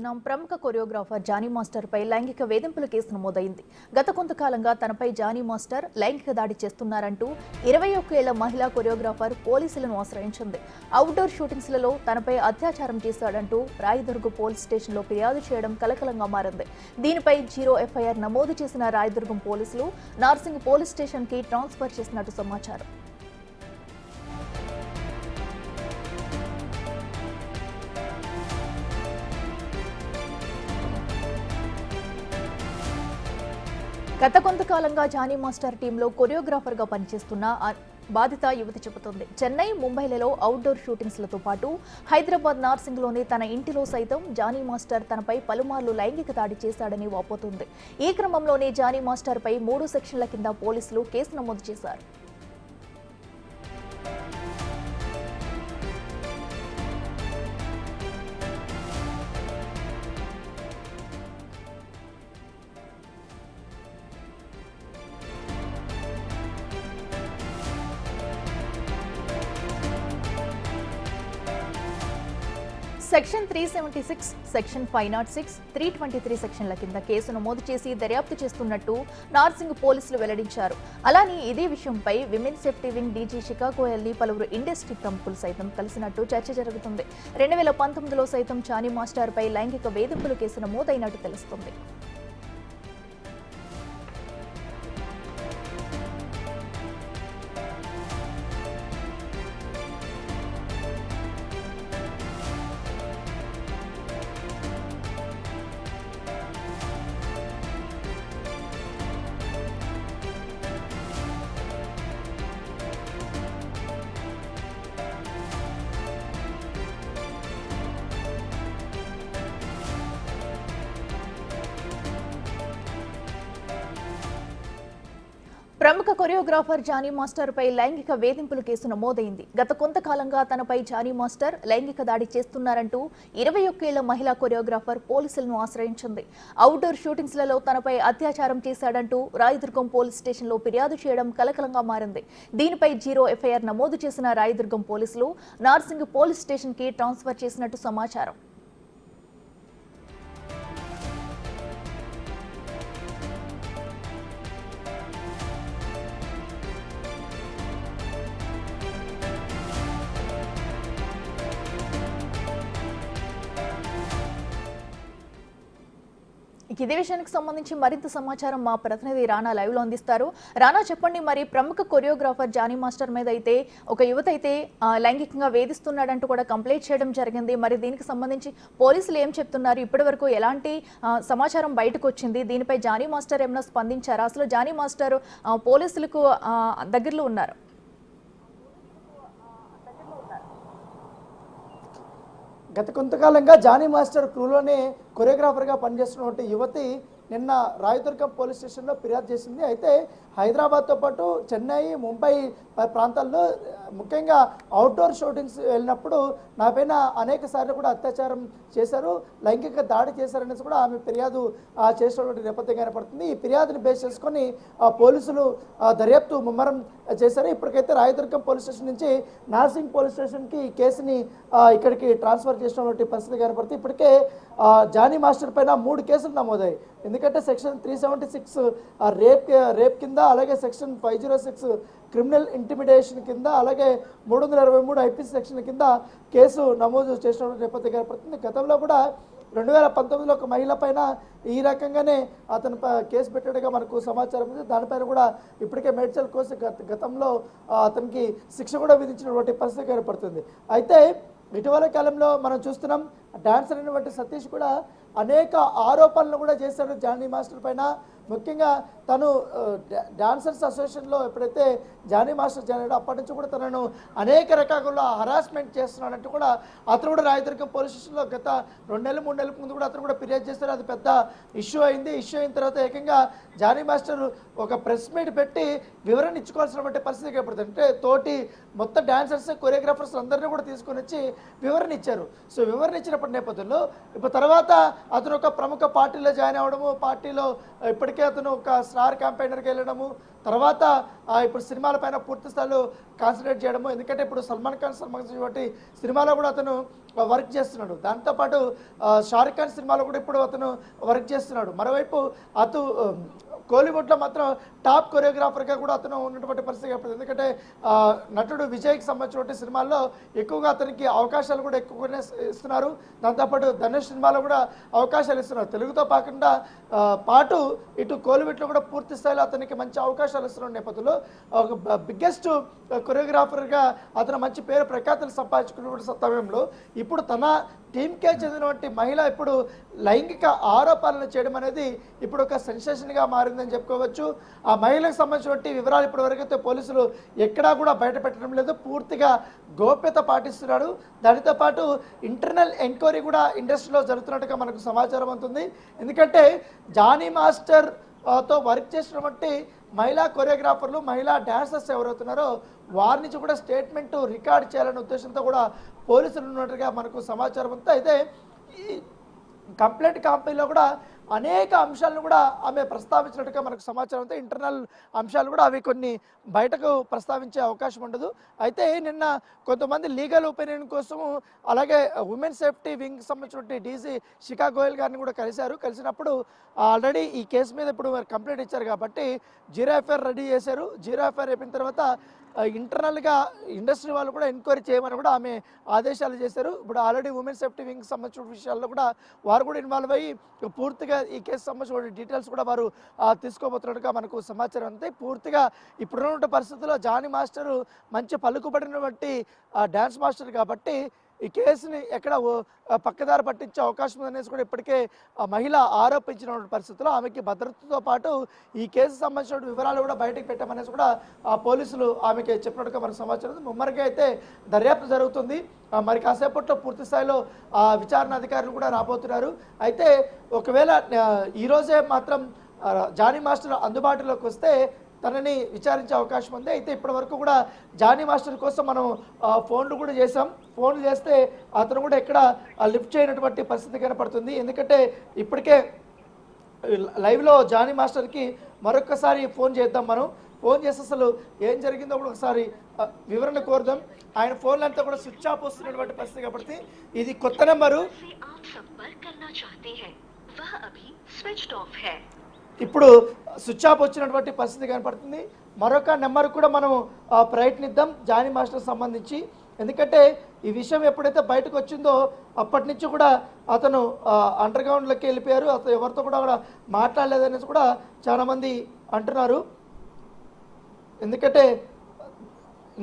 చూస్తున్నాం. ప్రముఖ choreographer Johnny master పై లైంగిక వేధింపుల కేసు నమోదైంది. గత కొంతకాలంగా తనపై జానీ మాస్టర్ లైంగిక దాడి చేస్తున్నారంటూ 21 ఏళ్ల మహిళా కొరియోగ్రాఫర్ పోలీసులను ఆశ్రయించింది. అవుట్డోర్ షూటింగ్స్లలో తనపై అత్యాచారం చేశాడంటూ రాయదుర్గ పోలీస్ స్టేషన్లో ఫిర్యాదు చేయడం కలకలంగా మారింది. దీనిపై 0 ఎఫ్ఐఆర్ నమోదు చేసిన రాయదుర్గం పోలీసులు నార్సింగ్ పోలీస్ స్టేషన్ కి ట్రాన్స్ఫర్ చేసినట్టు సమాచారం. గత కొంతకాలంగా జానీ మాస్టర్ టీంలో కొరియోగ్రాఫర్గా పనిచేస్తున్న బాధిత యువతి చెబుతోంది. చెన్నై, ముంబైలలో అవుట్డోర్ షూటింగ్స్లతో పాటు హైదరాబాద్ నార్సింగ్లోని తన ఇంటిలో సైతం జానీ మాస్టర్ తనపై పలుమార్లు లైంగిక దాడి చేశాడని వాపోతుంది. ఈ క్రమంలోనే జానీ మాస్టర్పై 3 సెక్షన్ల కింద పోలీసులు కేసు నమోదు చేశారు. సెక్షన్ 376, సెక్షన్ 506, 323 సెక్షన్ల కింద కేసు నమోదు చేసి దర్యాప్తు చేస్తున్నట్టు నార్సింగ్ పోలీసులు వెల్లడించారు. అలానే ఇదే విషయంపై విమెన్ సేఫ్టీ వింగ్ డీజీ శిఖా గోయల్ని పలువురు ఇండస్ట్రీ ప్రముఖులు సైతం కలిసినట్టు చర్చ జరుగుతుంది. 2019లో సైతం జానీ మాస్టర్ పై లైంగిక వేధింపుల కేసు నమోదైనట్టు తెలుస్తుంది. ప్రముఖ కొరియోగ్రాఫర్ జానీ మాస్టర్ పై లైంగిక వేధింపుల కేసు నమోదైంది. గత కొంతకాలంగా తనపై జానీ మాస్టర్ లైంగిక దాడి చేస్తున్నారంటూ 21 ఏళ్ల మహిళా కొరియోగ్రాఫర్ పోలీసులను ఆశ్రయించింది. అవుట్డోర్ షూటింగ్స్లలో తనపై అత్యాచారం చేశాడంటూ రాయదుర్గం పోలీస్ స్టేషన్లో ఫిర్యాదు చేయడం కలకలంగా మారింది. దీనిపై 0 ఎఫ్ఐఆర్ నమోదు చేసిన రాయదుర్గం పోలీసులు నార్సింగ్ పోలీస్ స్టేషన్ కి ట్రాన్స్ఫర్ చేసినట్టు సమాచారం. ఇదే విషయానికి సంబంధించి మరింత సమాచారం మా ప్రతినిధి రానా లైవ్ లో అందిస్తారు. రానా, చెప్పండి, మరి ప్రముఖ కొరియోగ్రాఫర్ జానీ మాస్టర్ మీద అయితే ఒక యువత అయితే లైంగికంగా వేధిస్తున్నాడంటూ కూడా కంప్లైంట్ చేయడం జరిగింది. మరి దీనికి సంబంధించి పోలీసులు ఏం చెప్తున్నారు? ఇప్పటి వరకు ఎలాంటి సమాచారం బయటకు వచ్చింది? దీనిపై జానీ మాస్టర్ ఏమైనా స్పందించారా? అసలు జానీ మాస్టర్ పోలీసులకు దగ్గరలో ఉన్నారు. గత కొంతకాలంగా జానీ మాస్టర్ క్రూలోనే కొరియోగ్రాఫర్గా పనిచేస్తున్నటువంటి యువతి నిన్న రాయదుర్గం పోలీస్ స్టేషన్లో ఫిర్యాదు చేసింది. అయితే హైదరాబాద్తో పాటు చెన్నై, ముంబై ప్రాంతాల్లో ముఖ్యంగా అవుట్డోర్ షూటింగ్స్ వెళ్ళినప్పుడు నా పైన అనేక సార్లు కూడా అత్యాచారం చేశారు, లైంగిక దాడి చేశారనేసి కూడా ఆమె ఫిర్యాదు చేసినటువంటి నేపథ్యం కనపడుతుంది. ఈ ఫిర్యాదుని బేస్ చేసుకొని పోలీసులు దర్యాప్తు ముమ్మరం చేశారు. ఇప్పటికైతే రాయదుర్గం పోలీస్ స్టేషన్ నుంచి నార్సింగ్ పోలీస్ స్టేషన్కి ఈ కేసుని ఇక్కడికి ట్రాన్స్ఫర్ చేసినటువంటి పరిస్థితి కనపడుతుంది. ఇప్పటికే జానీ మాస్టర్ పైన 3 కేసులు నమోదాయి. ఎందుకంటే సెక్షన్ 376 రేప్ కింద, అలాగే సెక్షన్ 506 క్రిమినల్ ఇంటిమిడేషన్ కింద, అలాగే 323 ఐపీసీ సెక్షన్ కింద కేసు నమోదు చేసిన నేపథ్యం కనపడుతుంది. గతంలో కూడా 2019లో ఒక మహిళ పైన ఈ రకంగానే అతను కేసు పెట్టాడుగా మనకు సమాచారం ఉంది. దానిపైన కూడా ఇప్పటికే మేడ్చల్ కోర్సు గతంలో అతనికి శిక్ష కూడా విధించినటువంటి పరిస్థితి కనపడుతుంది. అయితే ఇటీవల కాలంలో మనం చూస్తున్నాం, డాన్సర్ అయినటువంటి సతీష్ కూడా అనేక ఆరోపణలు కూడా చేశాడు జానీ మాస్టర్ పైన. ముఖ్యంగా తను డాన్సర్స్ అసోసియేషన్లో ఎప్పుడైతే జానీ మాస్టర్ జాయిన్ అయ్యాడో అప్పటి నుంచి కూడా తనను అనేక రకాలుగా హరాస్మెంట్ చేస్తున్నాడంటూ కూడా అతను కూడా రాయదుర్గం పోలీస్ స్టేషన్లో గత 2 నెలలు 3 నెలల ముందు కూడా అతను కూడా ఫిర్యాదు చేశారు. అది పెద్ద ఇష్యూ అయింది. ఇష్యూ అయిన తర్వాత ఏకంగా జానీ మాస్టర్ ఒక ప్రెస్ మీట్ పెట్టి వివరణ ఇచ్చుకోవాల్సినటువంటి పరిస్థితి ఏర్పడుతుంది. అంటే తోటి మొత్తం డాన్సర్స్, కొరియోగ్రాఫర్స్ అందరినీ కూడా తీసుకొని వచ్చి వివరణ ఇచ్చారు. సో వివరణ ఇచ్చిన చేసినప్పటి నేపథ్యంలో ఇప్పుడు తర్వాత అతను ఒక ప్రముఖ పార్టీలో జాయిన్ అవ్వడము, పార్టీలో ఇప్పటికే అతను ఒక స్టార్ క్యాంపెయినర్కి వెళ్ళడము, తర్వాత ఇప్పుడు సినిమాల పైన పూర్తి స్థాయిలో కాన్సన్ట్రేట్ చేయడము. ఎందుకంటే ఇప్పుడు సల్మాన్ ఖాన్ సంబంధించినటువంటి సినిమాలో కూడా అతను వర్క్ చేస్తున్నాడు. దాంతోపాటు షారుఖ్ ఖాన్ సినిమాలో కూడా ఇప్పుడు అతను వర్క్ చేస్తున్నాడు. మరోవైపు కోలీవుడ్లో మాత్రం టాప్ కొరియోగ్రాఫర్గా కూడా అతను ఉన్నటువంటి పరిస్థితి ఏర్పడింది. ఎందుకంటే నటుడు విజయ్కి సంబంధించినటువంటి సినిమాల్లో ఎక్కువగా అతనికి అవకాశాలు కూడా ఎక్కువగానే ఇస్తున్నారు. దాంతోపాటు ధనుష్ సినిమాలో కూడా అవకాశాలు ఇస్తున్నారు. తెలుగుతో పాటు ఇటు కోలీవుడ్లో కూడా పూర్తి స్థాయిలో అతనికి మంచి అవకాశాలు ఇస్తున్న నేపథ్యంలో ఒక బిగ్గెస్ట్ కొరియోగ్రాఫర్గా అతను మంచి పేరు ప్రఖ్యాతులు సంపాదించుకున్నటువంటి సమయంలో ఇప్పుడు తన టీంకే చెందినటువంటి మహిళ ఇప్పుడు లైంగిక ఆరోపణలు చేయడం అనేది ఇప్పుడు ఒక సెన్సేషన్గా మారిందని చెప్పుకోవచ్చు. ఆ మహిళకు సంబంధించినటువంటి వివరాలు ఇప్పటివరకైతే పోలీసులు ఎక్కడా కూడా బయట పెట్టడం లేదు, పూర్తిగా గోప్యత పాటిస్తున్నాడు. దానితో పాటు ఇంటర్నల్ ఎంక్వైరీ కూడా ఇండస్ట్రీలో జరుగుతున్నట్టుగా మనకు సమాచారం అవుతుంది. ఎందుకంటే జానీ మాస్టర్ తో వర్క్ చేసినటువంటి మహిళా కొరియోగ్రాఫర్లు, మహిళా డాన్సర్స్ ఎవరవుతున్నారో వారి నుంచి కూడా స్టేట్మెంట్ రికార్డ్ చేయాలనే ఉద్దేశంతో కూడా పోలీసులు ఉన్నట్టుగా మనకు సమాచారం ఉంది. అయితే ఈ కంప్లైంట్ కాపీలో కూడా అనేక అంశాలను కూడా ఆమె ప్రస్తావించినట్టుగా మనకు సమాచారం ఉంది. ఇంటర్నల్ అంశాలు కూడా అవి కొన్ని బయటకు ప్రస్తావించే అవకాశం ఉండదు. అయితే నిన్న కొంతమంది లీగల్ ఒపీనియన్ కోసము అలాగే ఉమెన్ సేఫ్టీ వింగ్ సంబంధించిన డీసీ శిఖా గోయల్ గారిని కూడా కలిసినప్పుడు ఆల్రెడీ ఈ కేసు మీద ఇప్పుడు కంప్లైంట్ ఇచ్చారు కాబట్టి జీరో ఎఫ్ఐఆర్ రెడీ చేశారు. జీరో ఎఫ్ఐఆర్ అయిపోయిన తర్వాత ఇంటర్నల్గా ఇండస్ట్రీ వాళ్ళు కూడా ఎంక్వైరీ చేయమని కూడా ఆమె ఆదేశాలు చేశారు. ఇప్పుడు ఆల్రెడీ ఉమెన్ సేఫ్టీ వింగ్ సంబంధించిన విషయాల్లో కూడా వారు కూడా ఇన్వాల్వ్ అయ్యి పూర్తిగా ఈ కేసు సంబంధించిన డీటెయిల్స్ కూడా వారు తీసుకోబోతున్నట్టుగా మనకు సమాచారం అంతే. పూర్తిగా ఇప్పుడున్న పరిస్థితుల్లో జానీ మాస్టరు మంచి పలుకుబడినటువంటి డ్యాన్స్ మాస్టర్ కాబట్టి ఈ కేసుని ఎక్కడ పక్కదారి పట్టించే అవకాశం ఉందనేసి కూడా ఇప్పటికే మహిళ ఆరోపించిన పరిస్థితుల్లో ఆమెకి భద్రతతో పాటు ఈ కేసు సంబంధించిన వివరాలు కూడా బయటకు పెట్టామనేసి కూడా పోలీసులు ఆమెకి చెప్పినట్టుగా మనకు సమాచారం. ముమ్మరిగా అయితే దర్యాప్తు జరుగుతుంది. మరి కాసేపట్లో పూర్తి స్థాయిలో విచారణ అధికారులు కూడా రాబోతున్నారు. అయితే ఒకవేళ ఈరోజే మాత్రం జానీ మాస్టర్ అందుబాటులోకి వస్తే తనని విచారించే అవకాశం ఉంది. అయితే ఇప్పటి వరకు కూడా జానీ మాస్టర్ కోసం మనం ఫోన్లు కూడా చేసాం. ఫోన్లు చేస్తే అతను కూడా ఎక్కడ లిఫ్ట్ చేయనటువంటి పరిస్థితి కనపడుతుంది. ఎందుకంటే ఇప్పటికే లైవ్లో జానీ మాస్టర్కి మరొకసారి ఫోన్ చేద్దాం. మనం ఫోన్ చేసి అసలు ఏం జరిగిందో కూడా ఒకసారి వివరణ కోరుదాం. ఆయన ఫోన్లు అంతా కూడా స్విచ్ ఆఫ్ వస్తున్నటువంటి పరిస్థితి కాబట్టి ఇది కొత్త నెంబరు, ఇప్పుడు స్విచ్ ఆఫ్ వచ్చినటువంటి పరిస్థితి కనపడుతుంది. మరొక నెంబర్ కూడా మనం ప్రయత్నిద్దాం జానీ మాస్టర్ సంబంధించి. ఎందుకంటే ఈ విషయం ఎప్పుడైతే బయటకు వచ్చిందో అప్పటి నుంచి కూడా అతను అండర్ గ్రౌండ్లోకి వెళ్ళిపోయారు. అతను ఎవరితో కూడా మాట్లాడలేదనేసి కూడా చాలామంది అంటున్నారు. ఎందుకంటే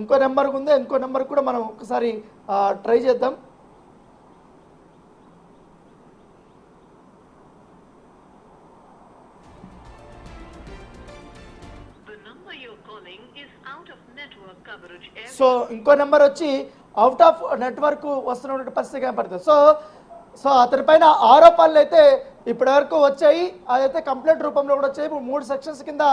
ఇంకో నెంబర్ ఉంది, ఇంకో నెంబర్ కూడా మనం ఒకసారి ట్రై చేద్దాం. సో ఇంకో నెంబర్ వచ్చి అవుట్ ఆఫ్ నెట్వర్క్ వస్తున్నటువంటి పరిస్థితి కనపడుతుంది. సో అతని పైన ఆరోపణలు అయితే ఇప్పటి వరకు వచ్చాయి. అదైతే కంప్లైంట్ రూపంలో కూడా వచ్చాయి. ఇప్పుడు 3 సెక్షన్స్ కింద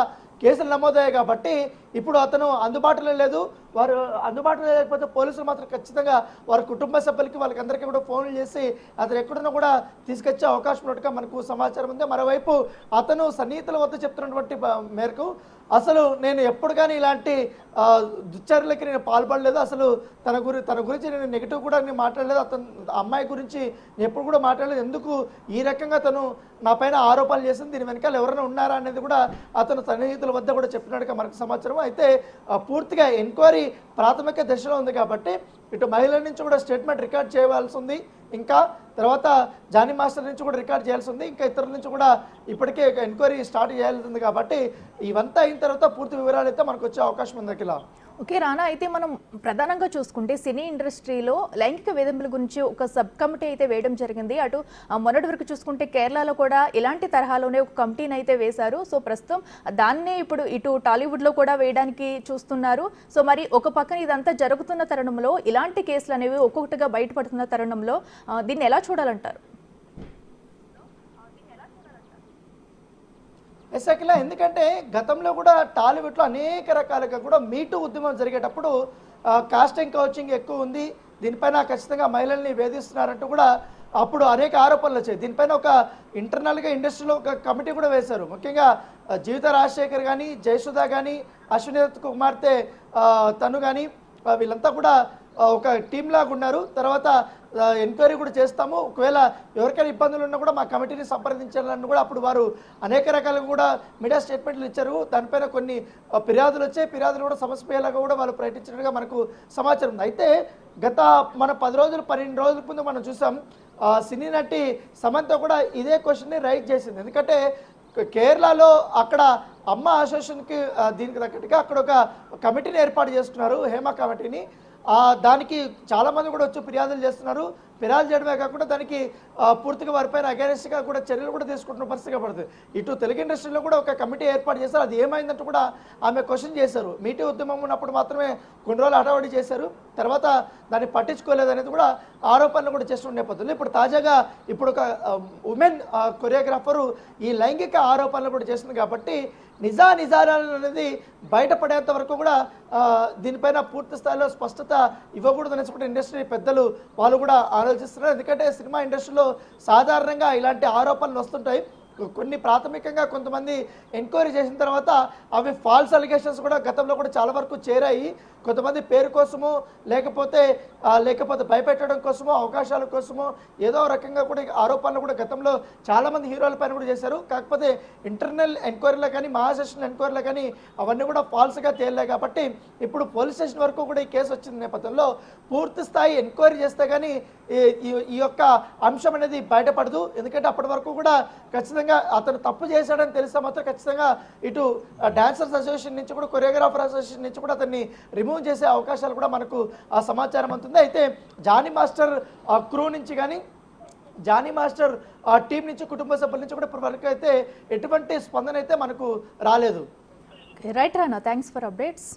కేసులు నమోదయ్యాయి కాబట్టి ఇప్పుడు అతను అందుబాటులో లేదు. వారు అందుబాటులో లేకపోతే పోలీసులు మాత్రం ఖచ్చితంగా వారి కుటుంబ సభ్యులకి వాళ్ళకి అందరికీ కూడా ఫోన్లు చేసి అతను ఎక్కడున్నా కూడా తీసుకొచ్చే అవకాశం ఉన్నట్టుగా మనకు సమాచారం ఉంది. మరోవైపు అతను సన్నిహితుల వద్ద చెప్తున్నటువంటి మేరకు అసలు నేను ఎప్పుడు కానీ ఇలాంటి దుశ్చర్యలకి నేను పాల్పడలేదు, అసలు తన గురించి నేను నెగిటివ్ కూడా నేను మాట్లాడలేదు, అతను అమ్మాయి గురించి నేను ఎప్పుడు కూడా మాట్లాడలేదు, ఎందుకు ఈ రకంగా తను నా పైన ఆరోపణలు చేసింది, దీని వెనకాల ఎవరైనా ఉన్నారా అనేది కూడా అతను సన్నిహితుల వద్ద కూడా చెప్పినట్టుగా మనకు సమాచారం. అయితే పూర్తిగా ఎంక్వైరీ ప్రాథమిక దశలో ఉంది కాబట్టి ఇటు మహిళల నుంచి కూడా స్టేట్మెంట్ రికార్డ్ చేయవలసి ఉంది, ఇంకా తర్వాత జానీ మాస్టర్ నుంచి కూడా రికార్డ్ చేయాల్సి ఉంది, ఇంకా ఇతరుల నుంచి కూడా ఇప్పటికే ఎంక్వైరీ స్టార్ట్ చేయాల్సి ఉంది. కాబట్టి ఇవంతా అయిన తర్వాత పూర్తి వివరాలు అయితే మనకు వచ్చే అవకాశం ఉంది. అఖిల, ఓకే రానా, అయితే మనం ప్రధానంగా చూసుకుంటే సినీ ఇండస్ట్రీలో లైంగిక వేధింపుల గురించి ఒక సబ్ కమిటీ అయితే వేయడం జరిగింది. అటు మొన్నటి వరకు చూసుకుంటే కేరళలో కూడా ఇలాంటి తరహాలోనే ఒక కమిటీని అయితే వేశారు. సో ప్రస్తుతం దాన్నే ఇప్పుడు ఇటు టాలీవుడ్లో కూడా వేయడానికి చూస్తున్నారు. సో మరి ఒక పక్కన ఇదంతా జరుగుతున్న తరుణంలో ఇలాంటి కేసులు అనేవి ఒక్కొక్కటిగా బయటపడుతున్న తరుణంలో దీన్ని ఎలా చూడాలంటారు? ఎస్ఐకిలా, ఎందుకంటే గతంలో కూడా టాలీవుడ్లో అనేక రకాలుగా కూడా మీటూ ఉద్యమం జరిగేటప్పుడు కాస్టింగ్ కౌచింగ్ ఎక్కువ ఉంది, దీనిపైన ఖచ్చితంగా మహిళల్ని వేధిస్తున్నారంటూ కూడా అప్పుడు అనేక ఆరోపణలు వచ్చాయి. దీనిపైన ఒక ఇంటర్నల్గా ఇండస్ట్రీలో ఒక కమిటీ కూడా వేశారు. ముఖ్యంగా జీవిత రాజశేఖర్ కానీ, జయసుధ కానీ, అశ్విని దత్ కుమార్తె తను కానీ వీళ్ళంతా కూడా ఒక టీం లాగా ఉన్నారు. తర్వాత ఎంక్వైరీ కూడా చేస్తాము, ఒకవేళ ఎవరికైనా ఇబ్బందులు ఉన్నా కూడా మా కమిటీని సంప్రదించాలని కూడా అప్పుడు వారు అనేక రకాలుగా కూడా మీడియా స్టేట్మెంట్లు ఇచ్చారు. దానిపైన కొన్ని ఫిర్యాదులు వచ్చాయి. ఫిర్యాదులు కూడా సమస్యలాగా కూడా వాళ్ళు ప్రకటించినట్టుగా మనకు సమాచారం ఉంది. అయితే గత మన 10 రోజులు 12 రోజుల ముందు మనం చూసాం, సినీ నటి సమంత కూడా ఇదే క్వశ్చన్ని రైజ్ చేసింది. ఎందుకంటే కేరళలో అక్కడ అమ్మ అసోసియేషన్కి దీనికి తగ్గట్టుగా అక్కడ ఒక కమిటీని ఏర్పాటు చేస్తున్నారు, హేమ కమిటీని. దానికి చాలామంది కూడా వచ్చి ఫిర్యాదులు చేస్తున్నారు. ఫిర్యాదు చేయడమే కాకుండా దానికి పూర్తిగా వారిపైన అగైనెస్ట్గా కూడా చర్యలు కూడా తీసుకుంటున్న పరిస్థితిగా పడుతుంది. ఇటు తెలుగు ఇండస్ట్రీలో కూడా ఒక కమిటీ ఏర్పాటు చేశారు. అది ఏమైందంటూ కూడా ఆమె క్వశ్చన్ చేశారు. మీటీ ఉద్యమం ఉన్నప్పుడు మాత్రమే కొన్ని రోజులు హడావడి చేశారు, తర్వాత దాన్ని పట్టించుకోలేదనేది కూడా ఆరోపణలు కూడా చేస్తున్న నేపథ్యంలో ఇప్పుడు తాజాగా ఇప్పుడు ఒక ఉమెన్ కొరియోగ్రాఫరు ఈ లైంగిక ఆరోపణలు కూడా చేస్తుంది. కాబట్టి నిజాలు అనేది బయటపడేంత వరకు కూడా దీనిపైన పూర్తి స్థాయిలో స్పష్టత ఇవ్వకూడదు అనేసి ఇండస్ట్రీ పెద్దలు వాళ్ళు కూడా ఆలోచిస్తున్నారు. ఎందుకంటే సినిమా ఇండస్ట్రీలో సాధారణంగా ఇలాంటి ఆరోపణలు వస్తుంటాయి. కొన్ని ప్రాథమికంగా కొంతమంది ఎంక్వైరీ చేసిన తర్వాత అవి ఫాల్స్ అలిగేషన్స్ కూడా గతంలో కూడా చాలా వరకు చేరాయి. కొంతమంది పేరు కోసమో లేకపోతే భయపెట్టడం కోసమో అవకాశాల కోసమో ఏదో రకంగా కూడా ఆరోపణలు కూడా గతంలో చాలామంది హీరోల పైన కూడా చేశారు. కాకపోతే ఇంటర్నల్ ఎంక్వైరీలో కానీ మహాసెషన్ ఎంక్వైరీలో కానీ అవన్నీ కూడా ఫాల్స్గా తేలాయి. కాబట్టి ఇప్పుడు పోలీస్ స్టేషన్ వరకు కూడా ఈ కేసు వచ్చిన నేపథ్యంలో పూర్తి స్థాయి ఎంక్వైరీ చేస్తే కానీ ఈ యొక్క అంశం అనేది బయటపడదు. ఎందుకంటే అప్పటి వరకు కూడా ఖచ్చితంగా అతను తప్పు చేశాడని తెలిస్తే మాత్రం ఖచ్చితంగా ఇటు డాన్సర్స్ అసోసియేషన్ నుంచి కూడా కొరియోగ్రాఫర్ అసోసియేషన్ నుంచి కూడా అతన్ని రిమూవ్ చేసే అవకాశాలు కూడా మనకు ఆ సమాచారం అందుతుంది. అయితే జానీ మాస్టర్ క్రూ నుంచి కానీ జానీ మాస్టర్ టీం నుంచి కుటుంబ సభ్యుల నుంచి కూడా ఇప్పటివరకు అయితే ఎటువంటి స్పందన అయితే మనకు రాలేదు. Right Rana, thanks for updates.